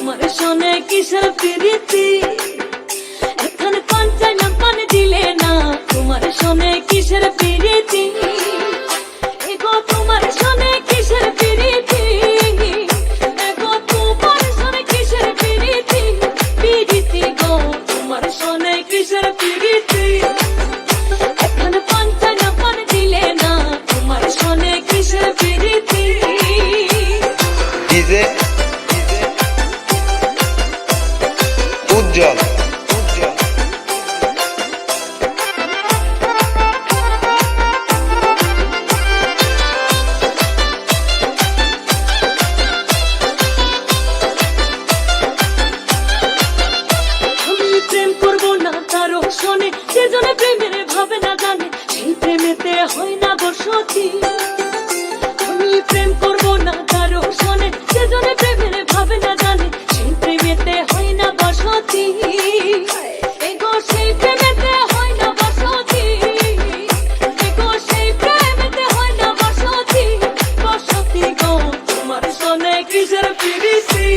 তোমার শোনে কিসের প্রীতি এখন পান চাই না পান দিলে না তোমার শোনে কিসের প্রীতি এগো তোমার শোনে কিসের প্রীতি এগো তোমার শোনে কিসের প্রীতি প্রীতি গো তোমার শোনে কিসের প্রীতি এখন পান চাই না পান দিলে না তোমার শোনে কিসের প্রীতি ডিজে উজ্জ্বল শোনে সেজনে প্রেমের ভাবে না জানে সেই প্রেমেতে হয় না বসতি আমি প্রেম করব না কারো শোনে সেজনে প্রেমের ভাবে না জানে সেই প্রেমেতে হয় না বসতি এগো সেই প্রেমেতে হয় না বসতি এগো সেই প্রেমেতে হয় না বসতি বসতি গো তোমার শোনে কিসের প্রীতি